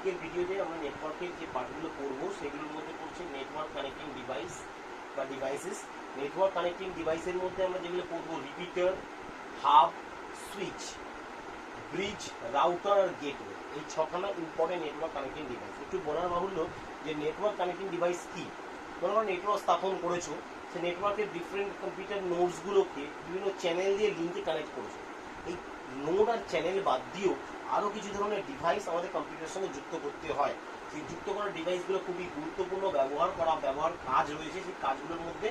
আজকের ভিডিওতে আমরা নেটওয়ার্কের যে পার্টগুলো পড়বো সেগুলোর মধ্যে পড়ছে নেটওয়ার্ক কানেক্টিং ডিভাইস বা ডিভাইসেস। নেটওয়ার্ক কানেক্টিং ডিভাইসের মধ্যে আমরা যেগুলো পড়বো repeater, hub, switch, bridge, router আর গেটওয়ে, এই ছখানা ইম্পর্টেন্ট নেটওয়ার্ক কানেক্টিং ডিভাইস। একটু বলার বাহুল্য যে নেটওয়ার্ক কানেক্টিং ডিভাইস কি। তোমরা নেটওয়ার্ক স্থাপন করেছো, সে নেটওয়ার্কের ডিফারেন্ট কম্পিউটার নোডসগুলোকে বিভিন্ন চ্যানেল দিয়ে লিঙ্কে কানেক্ট করেছো। এই নোড আর চ্যানেল বাদ দিয়েও আরও কিছু ধরনের ডিভাইস আমাদের কম্পিউটারের সঙ্গে যুক্ত করতে হয়। সেই যুক্ত করা ডিভাইসগুলো খুবই গুরুত্বপূর্ণ, ব্যবহার কাজ রয়েছে। সেই কাজগুলোর মধ্যে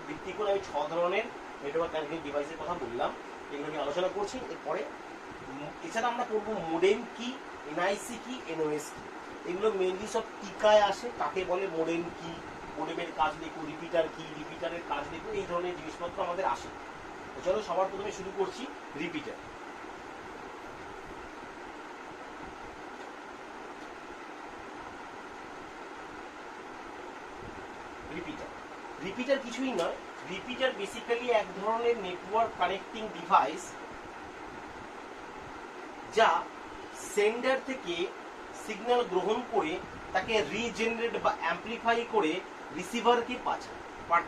ভিত্তি করে আমি 6 ধরনের নেটওয়ার্ক কানেক্টিং ডিভাইসের কথা বললাম, এগুলো নিয়ে আলোচনা করছি। এরপরে এছাড়া আমরা পড়বো মোডেম কি, এনআইসি কি, এনওএস কি। এগুলো মেনলি সব টিকায় আসে। কাকে বলে মোডেম কি, মোডেমের কাজ দেখো, রিপিটার কি, রিপিটারের কাজ দেখো, এই ধরনের জিনিসপত্র আমাদের আসে। চলো সবার প্রথমে শুরু করছি রিপিটার। রিপিটার কিছুই নয়, রিপিটার বেসিক্যালি এক ধরনের নেটওয়ার্ক কানেক্টিং ডিভাইস যা সেন্ডার থেকে সিগন্যাল গ্রহণ করে তাকে রিজেনারেট বা অ্যাম্প্লিফাই করে রিসিভারকে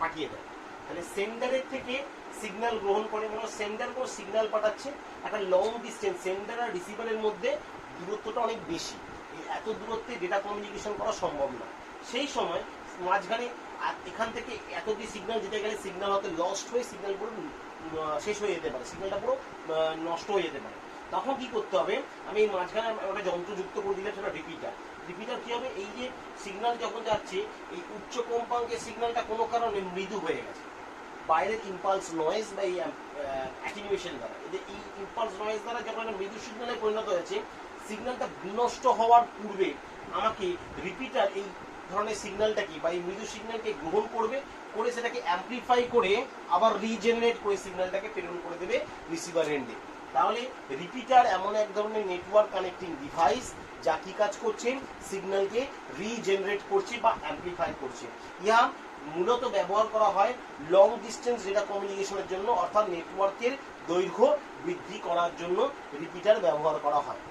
পাঠিয়ে দেয়। তাহলে সেন্ডারের থেকে সিগন্যাল গ্রহণ করে, মানে সেন্ডার কোনো সিগন্যাল পাঠাচ্ছে একটা লং ডিস্টেন্স, সেন্ডার আর রিসিভারের মধ্যে দূরত্বটা অনেক বেশি, এত দূরত্বে ডেটা কমিউনিকেশন করা সম্ভব না। সেই সময় মাঝখানে এখান থেকে এত দিয়ে সিগন্যাল যেতে গেলে সিগন্যাল হয়তো লস্ট হয়ে সিগন্যাল পুরো শেষ হয়ে যেতে পারে, সিগন্যালটা পুরো নষ্ট হয়ে যেতে পারে। তখন কি করতে হবে, আমি এই মাঝখানে একটা যন্ত্র যুক্ত করে দিলাম, সেটা রিপিটার। রিপিটার কি হবে, এই যে সিগন্যাল যখন যাচ্ছে এই উচ্চ কম্পাঙ্কের সিগন্যালটা কোনো কারণে মৃদু হয়ে গেছে বাইরের ইম্পালস নয়েজ বা এই অ্যাটিনিউয়েশন দ্বারা, এই ইম্পালস নয়েজ দ্বারা যখন মৃদু সিগন্যালে পরিণত হয়েছে, সিগন্যালটা বিনষ্ট হওয়ার পূর্বে আমাকে রিপিটার এই ধরনের সিগন্যালটাকে বা এই মৃদু সিগন্যালকে গ্রহণ করবে, করে সেটাকে অ্যাম্প্লিফাই করে আবার রিজেনারেট করে সিগন্যালটাকে প্রেরণ করে দেবে রিসিভার এন্ডে। তাহলে রিপিটার এমন এক ধরনের নেটওয়ার্ক কানেক্টিং ডিভাইস যা কি কাজ করছে, সিগন্যালকে রিজেনারেট করছে বা অ্যাম্প্লিফাই করছে। ইহা মূলত ব্যবহার করা হয় লং ডিস্টেন্স ডেটা কমিউনিকেশনের জন্য, অর্থাৎ নেটওয়ার্কের দৈর্ঘ্য বৃদ্ধি করার জন্য রিপিটার ব্যবহার করা হয়।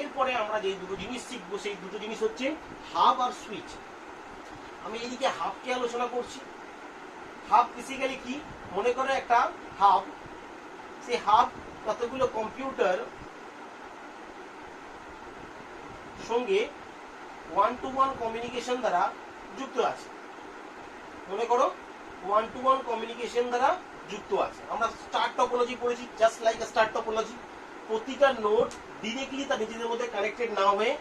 এরপরে আমরা যে দুটো জিনিস শিখবো, সেই দুটো জিনিস হচ্ছে হাব আর সুইচ। আমি এইদিকে হাবকে আলোচনা করছি। হাব বেসিক্যালি কি, মনে করো একটা হাব, সেই হাব কতগুলো কম্পিউটার সঙ্গে 1-to-1 কমিউনিকেশন দ্বারা যুক্ত আছে। মনে করো 1-to-1 কমিউনিকেশন দ্বারা যুক্ত আছে। আমরা স্টার টপোলজি পড়েছি, জাস্ট লাইক স্টার টপোলজি। প্রতিটা নোড ডিরেক্টলি তার নিজেদের মধ্যে কানেক্টেড না হয়ে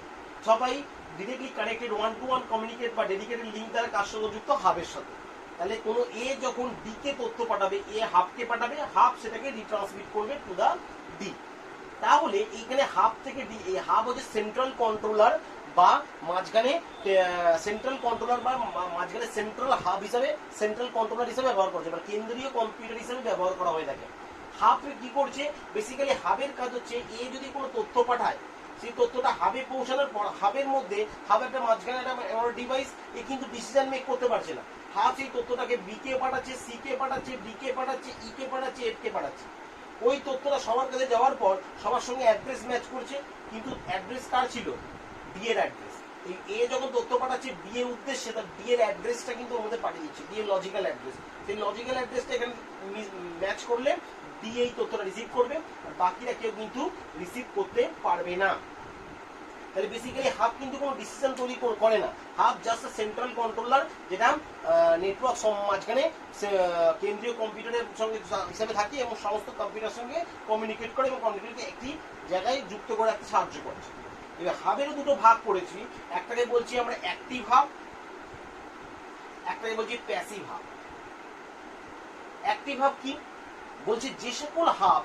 সবাই ডিরেক্টলি কানেক্টেড 1-to-1 কমিউনিকেট বা ডেডিকেটেড লিঙ্ক দ্বারা কার সঙ্গে যুক্ত, হাবের সাথে। তাহলে কোনো এ যখন ডি কে তথ্য পাঠাবে, এ হাবকে পাঠাবে, হাব সেটাকে রিট্রান্সমিট করবে টু দা ডি। তাহলে এইখানে হাব থেকে ডি, এই হাব হচ্ছে সেন্ট্রাল কন্ট্রোলার বা মাঝখানে সেন্ট্রাল কন্ট্রোলার বা মাঝখানে সেন্ট্রাল হাব হিসাবে, সেন্ট্রাল কন্ট্রোলার হিসাবে ব্যবহার করছে, মানে কেন্দ্রীয় কম্পিউটার হিসাবে ব্যবহার করা হয়ে থাকে। হাব কি করছে, বেসিক্যালি হাবের কাজ হচ্ছে এ যদি কোনো তথ্য পাঠায়, সেই তথ্যটা হাবে পৌঁছানোর পর হাবের মধ্যে, হাব একটা মাঝখানে একটা ডিভাইস, এ কিন্তু ডিসিশন মেক করতে পারছে না। হাব সেই তথ্যটাকে বি কে পাঠাচ্ছে, সি কে পাঠাচ্ছে, ডি কে পাঠাচ্ছে, ই কে পাঠাচ্ছে, এফ কে পাঠাচ্ছে। ওই তথ্যটা সবার কাছে যাওয়ার পর সবার সঙ্গে অ্যাড্রেস ম্যাচ করছে, কিন্তু অ্যাড্রেস কার ছিল, ডি এর অ্যাড্রেস। এই এ যখন তথ্য পাঠাচ্ছে ডি এর উদ্দেশ্যে, তার ডি এর অ্যাড্রেসটা কিন্তু আমাদের পাঠিয়ে দিচ্ছে, ডি এর লজিক্যাল অ্যাড্রেস। সেই লজিক্যাল অ্যাড্রেসটা এখানে ম্যাচ করলে ডি এই তথ্যটা রিসিভ করবে, আর বাকিরা কেউ কিন্তু রিসিভ করতে পারবে না। তাহলে বেসিক্যালি হাব কিন্তু কোনো ডিসিশন তৈরি করে না। হাব জাস্ট সেন্ট্রাল কন্ট্রোলার, যেটা নেটওয়ার্ক মাঝখানে কেন্দ্রীয় কম্পিউটারের সঙ্গে হিসাবে থাকে এবং সমস্ত কম্পিউটারের সঙ্গে কমিউনিকেট করে এবং কম্পিউটারকে একটি জায়গায় যুক্ত করে রাখতে সাহায্য করছে। এবার হাবেরও দুটো ভাগ করেছি, একটাকে বলছি আমরা অ্যাক্টিভ হাব, একটাকে বলছি প্যাসিভ হাব। অ্যাক্টিভ হাব কি বলছি, যে সকল হাব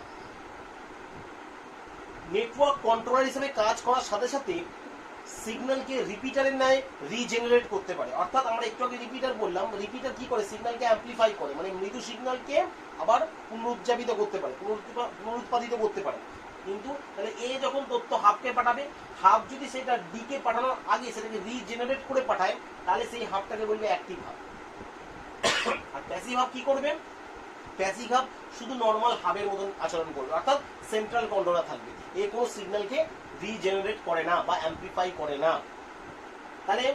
নেটওয়ার্ক কন্ট্রোলার হিসেবে কাজ করার সাথে সাথে সিগন্যালকে রিপিটারের ন্যায় রিজেনারেট করতে পারে। অর্থাৎ আমরা একটু আগে রিপিটার বললাম, রিপিটার কি করে, সিগন্যালকে অ্যাম্প্লিফাই করে, মানে মৃদু সিগন্যালকে আবার পুনরুজ্জীবিত করতে পারে, পুনরুৎপাদিত করতে পারে। কিন্তু তাহলে এ যখন তথ্য হাবকে পাঠাবে, হাব যদি সেটা ডি কে পাঠানোর আগে সেটাকে রিজেনারেট করে পাঠায়, তাহলে সেই হাবটাকে বলবে অ্যাক্টিভ হাব। আর প্যাসিভ হাব কি করবে, প্যাসিভ হাব শুধু নর্মাল হাবের মতন আচরণ করবে, অর্থাৎ সেন্ট্রাল কন্ট্রোলার থাকবে, এ কোনো সিগন্যালকে রিজেনারেট করে না বা অ্যাম্প্লিফাই করে না। তাহলে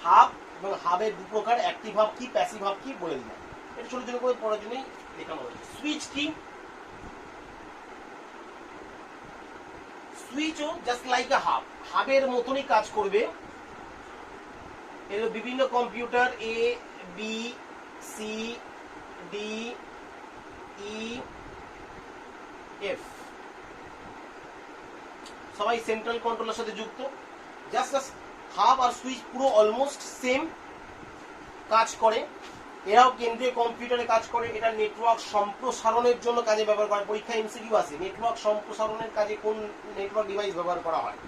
হাব এবং হাবের দু প্রকার, অ্যাক্টিভ হাব কি, প্যাসিভ হাব কি বলে দিলাম। এটা ছোট ছোট করে পড়ার জন্যই দেখানো হয়েছে। সুইচ কি? সুইচও জাস্ট লাইক আ হাব, হাবের মতনই কাজ করবে। এর বিভিন্ন computer A B C D E F সবাই সেন্ট্রাল কন্ট্রোলের সাথে যুক্ত। জাস্ট হাব আর সুইচ পুরো অলমোস্ট সেম কাজ করে। এরাও কেন্দ্রীয় কম্পিউটারে কাজ করে। এটা নেটওয়ার্ক সম্প্রসারণের জন্য কাজে ব্যবহার করে। পরীক্ষা এমসিকিউ আছে, নেটওয়ার্ক সম্প্রসারণের কাজে কোন নেটওয়ার্ক ডিভাইস ব্যবহার করা হয়,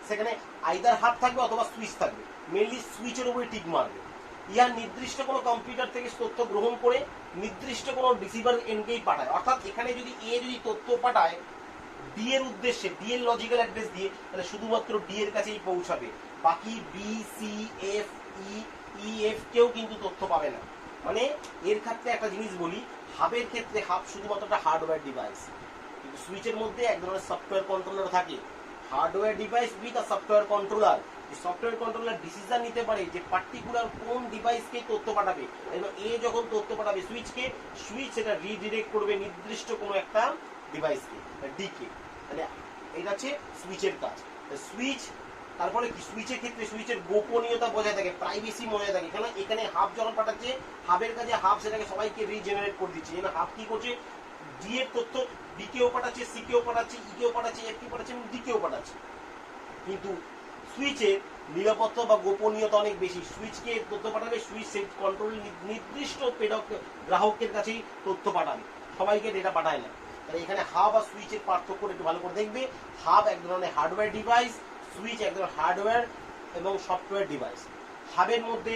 সেখানে আইদার হাব থাকবে অথবা সুইচ থাকবে। মেনলি সুইচের উপরে টিক মারবে। ইহা নির্দিষ্ট কোনো কম্পিউটার থেকে তথ্য গ্রহণ করে নির্দিষ্ট কোনো রিসিভার এন্ডকেই পাঠায়। অর্থাৎ এখানে যদি এ যদি তথ্য পাঠায় ডি এর উদ্দেশ্যে, ডি এর লজিক্যাল অ্যাড্রেস দিয়ে, তাহলে শুধুমাত্র ডি এর কাছেই পৌঁছাবে, বাকি B C F E F কেউ কিন্তু তথ্য পাবে না। মানে এর ক্ষেত্রে একটা জিনিস বলি, হাবের ক্ষেত্রে হাব শুধুমাত্র একটা হার্ডওয়্যার ডিভাইস, কিন্তু সুইচের মধ্যে এক ধরনের সফটওয়্যার কন্ট্রোলার থাকে। Hardware device with a software controller. Software controller decision নিতে পারে যে পার্টিকুলার কোন ডিভাইসকে তথ্য পাঠাবে। এবং এ যখন তথ্য পাঠাবে সুইচকে, সুইচ সেটা রিডিরেক্ট করবে নির্দিষ্ট কোনো একটা ডিভাইসকে, ডি কে। তাহলে এটা হচ্ছে সুইচের কাজ। সুইচ তারপরে কি, সুইচের ক্ষেত্রে সুইচের গোপনীয়তা বজায় থাকে, প্রাইভেসি বজায় থাকে। কেন এখানে হাব যখন পাঠাচ্ছে, হাবের কাছে হাব সেটাকে সবাইকে রিজেনারেট করে দিচ্ছে। এখানে হাব কি করছে, ডি এর তথ্য ডি কেও পাঠাচ্ছে, সি কেও পাঠাচ্ছে, ই কেও পাঠাচ্ছে, এফ কেও পাঠাচ্ছে এবং ডি কেও পাঠাচ্ছে। কিন্তু সুইচের নিরাপত্তা বা গোপনীয়তা অনেক বেশি। সুইচকে তথ্য পাঠাবে, সুইচ সেই কন্ট্রোল নির্দিষ্ট প্রেরক গ্রাহকের কাছেই তথ্য পাঠাবে, সবাইকে ডেটা পাঠায় না। তাহলে এখানে হাব আর সুইচের পার্থক্য একটু ভালো করে দেখবে। হাব এক ধরনের হার্ডওয়্যার ডিভাইস, সুইচ এক ধরনের হার্ডওয়্যার এবং সফটওয়্যার ডিভাইস। হাবের মধ্যে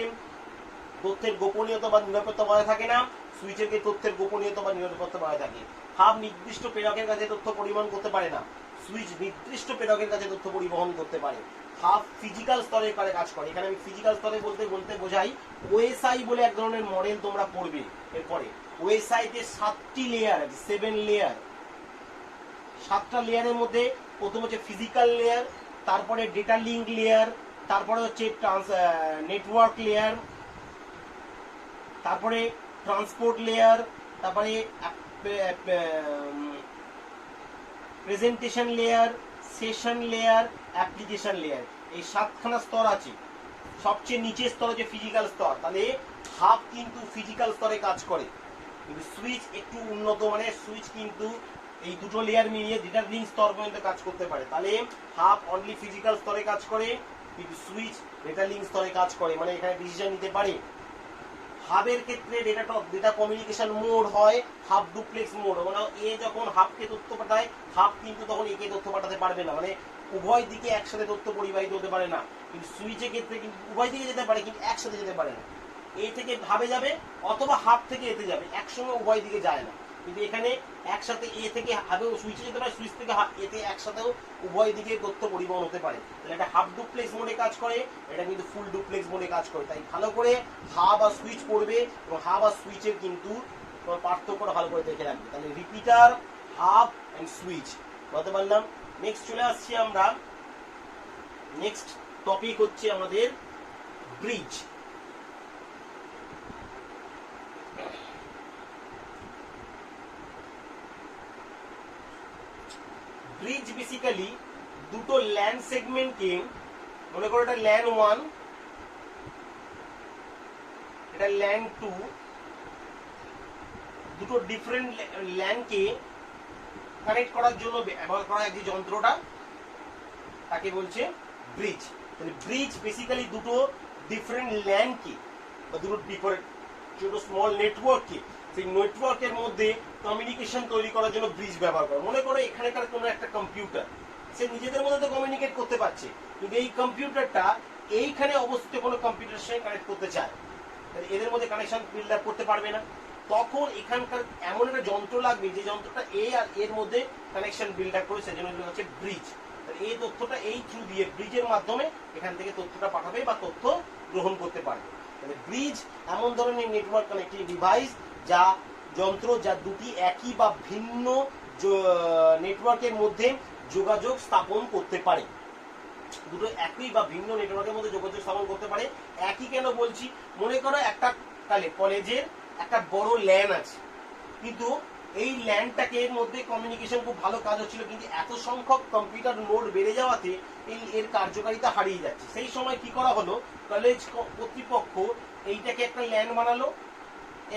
তথ্যের গোপনীয়তা বা নিরাপত্তা বজায় থাকে না, সুইচের তথ্যের গোপনীয়তা বা নিরাপত্তা বজায় থাকে। হাব নির্দিষ্ট প্রেরকের কাছে তথ্য পরিবহন করতে পারে না, সুইচ নির্দিষ্ট প্রেরকের কাছে তথ্য পরিবহন করতে পারে। হাব ফিজিক্যাল স্তরে কাজ করে। এখানে আমি ফিজিক্যাল স্তরে বলতে বোঝাই, ওএসআই বলে এক ধরনের মডেল তোমরা পড়বে। এরপরে ওএসআই তে 7টি লেয়ার আছে, 7 লেয়ার। 7টা লেয়ারের মধ্যে প্রথম হচ্ছে ফিজিক্যাল লেয়ার, তারপরে ডেটা লিঙ্ক লেয়ার, তারপরে হচ্ছে নেটওয়ার্ক লেয়ার, তারপরে ট্রান্সপোর্ট লেয়ার, তারপরে presentation layer, session layer, application layer. এই 7খানা স্তর আছে। সবচেয়ে নিচের স্তর হচ্ছে ফিজিক্যাল স্তর। তাহলে হাব কিন্তু ফিজিক্যাল স্তরে কাজ করে, কিন্তু সুইচ একটু উন্নত মানের। সুইচ কিন্তু এই দুটো লেয়ার মিলিয়ে ডেটা লিঙ্ক স্তর পর্যন্ত কাজ করতে পারে। তাহলে হাব অনলি ফিজিক্যাল স্তরে কাজ করে, কিন্তু সুইচ ডেটা লিঙ্ক স্তরে কাজ করে, মানে এখানে ডিসিশন নিতে পারে। হাবের ক্ষেত্রে ডেটা কমিউনিকেশন মোড হয় হাব ডুপ্লেক্স মোড। মানে এ যখন হাবকে তথ্য পাঠায়, হাব কিন্তু তখন একে তথ্য পাঠাতে পারবে না, মানে উভয় দিকে একসাথে তথ্য পরিবাহিত হতে পারে না। কিন্তু সুইচের ক্ষেত্রে কিন্তু উভয় দিকে যেতে পারে, কিন্তু একসাথে যেতে পারে না। এ থেকে হাবে যাবে অথবা হাব থেকে এতে যাবে, একসঙ্গে উভয় দিকে যায় না। কিন্তু এখানে একসাথে এ থেকে হাবেও সুইচে যেতে পারে, সুইচ থেকে এতে একসাথেও উভয় দিকে তথ্য পরিবহন হতে পারে। তাহলে এটা হাফ ডুপ্লেক্স মোডে কাজ করে, এটা কিন্তু ফুল ডুপ্লেক্স মোডে কাজ করে। তাই ভালো করে হাব আর সুইচ পড়বে এবং হাব আর সুইচের কিন্তু পার্থক্যটা ভালো করে দেখে রাখবে। তাহলে রিপিটার, হাব এন্ড সুইচ বলতে পারলাম। নেক্সট চলে আসছি আমরা, নেক্সট টপিক হচ্ছে আমাদের ব্রিজ। ব্রিজ বেসিক্যালি দুটো ল্যান্ড সেগমেন্টকে, মনে করো এটা ল্যান্ড 1, এটা ল্যান্ড 2, দুটো ডিফারেন্ট ল্যান্ডকে কানেক্ট করার জন্য ব্যবহার করা যে যন্ত্রটা, তাকে বলছে ব্রিজ। তাহলে ব্রিজ বেসিক্যালি দুটো ডিফারেন্ট ল্যান্ডকে বা দুটো ডিফারেন্ট ছোট স্মল নেটওয়ার্ককে, সেই নেটওয়ার্কের মধ্যে কমিউনিকেশন তৈরি করার জন্য ব্রিজ ব্যবহার করে। মনে করো এখানকার কোনো একটা কম্পিউটার, সে নিজেদের মধ্যে তো কমিউনিকেট করতে পারছে, কিন্তু এই কম্পিউটারটা এইখানে অবস্থিত কোনো কম্পিউটারের সঙ্গে কানেক্ট করতে চায়, তাহলে এদের মধ্যে কানেকশন বিল্ড আপ করতে পারবে না। তখন এখানকার এমন একটা যন্ত্র লাগবে যে যন্ত্রটা এ আর এর মধ্যে কানেকশন বিল্ড আপ করে, সেজন্য হচ্ছে ব্রিজ। এই তথ্যটা এই থ্রু দিয়ে ব্রিজের মাধ্যমে এখান থেকে তথ্যটা পাঠাবে বা তথ্য গ্রহণ করতে পারবে। তাহলে ব্রিজ এমন ধরনের নেটওয়ার্ক কানেক্টিং ডিভাইস যা যন্ত্র যা দুটি একই বা ভিন্ন নেটওয়ার্কের মধ্যে যোগাযোগ স্থাপন করতে পারে। দুটো একই বা ভিন্ন নেটওয়ার্কের মধ্যে যোগাযোগ স্থাপন করতে পারে। একই কেন বলছি, মনে করো একটা কলেজের একটা বড় ল্যান আছে, কিন্তু এই ল্যানটাকে এর মধ্যে কমিউনিকেশন খুব ভালো কাজ হচ্ছিল, কিন্তু এত সংখ্যক কম্পিউটার নোড বেড়ে যাওয়াতে এর কার্যকারিতা হারিয়ে যাচ্ছে। সেই সময় কি করা হলো, কলেজ কর্তৃপক্ষ এইটাকে একটা ল্যান বানালো,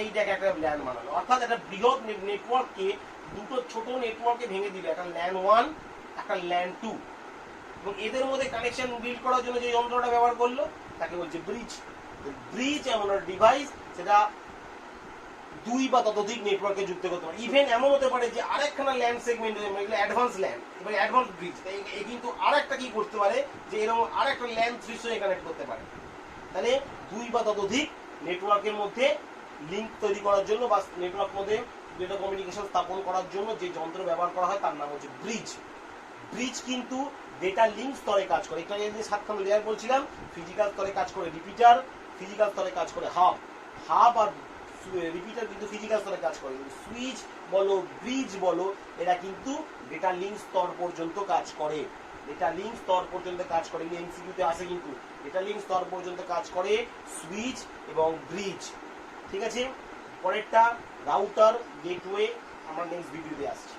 এইটাকে একটা ল্যান বানালো, অর্থাৎ একটা বৃহৎ নেটওয়ার্ককে দুটো ছোট নেটওয়ার্কে ভেঙে দিল, একটা ল্যান 1 একটা ল্যান 2, এবং এদের মধ্যে কানেকশন বিল্ড করার জন্য যে যন্ত্রটা ব্যবহার করলো তাকে বলছে ব্রিজ। ব্রিজ এমন একটা ডিভাইস যেটা দুই বা ততোধিক নেটওয়ার্কে যুক্ত করতে পারে। ইভেন এমন হতে পারে যে আরেকখানা ল্যান্ড সেগমেন্ট, এগুলো অ্যাডভান্স ল্যান্ড, এবার অ্যাডভান্স ব্রিজ, এই কিন্তু আরেকটা কি করতে পারে যে এরকম আরেকটা ল্যান্ড 300 কানেক্ট করতে পারে। তাহলে দুই বা ততোধিক নেটওয়ার্কের মধ্যে লিঙ্ক তৈরি করার জন্য বা নেটওয়ার্ক মধ্যে ডেটা কমিউনিকেশন স্থাপন করার জন্য যে যন্ত্র ব্যবহার করা হয় তার নাম হচ্ছে ব্রিজ। ব্রিজ কিন্তু ডেটা লিঙ্ক স্তরে কাজ করে। এটা যে 7খানা লেয়ার বলছিলাম, ফিজিক্যাল স্তরে কাজ করে রিপিটার, ফিজিক্যাল স্তরে কাজ করে হাব, হাব আর রিপিটার কিন্তু ফিজিক্যাল স্তরে কাজ করে। সুইচ বলো ব্রিজ বলো, এরা কিন্তু ডেটা লিঙ্ক স্তর পর্যন্ত কাজ করে। ডেটা লিঙ্ক স্তর পর্যন্ত কাজ করে, এমসিকিউতে আসে কিন্তু ডেটা লিঙ্ক স্তর পর্যন্ত কাজ করে সুইচ এবং ব্রিজ। ঠিক আছে, পরেরটা রাউটার গেটওয়ে, আমরা নেক্সট ভিডিওতে আসছি।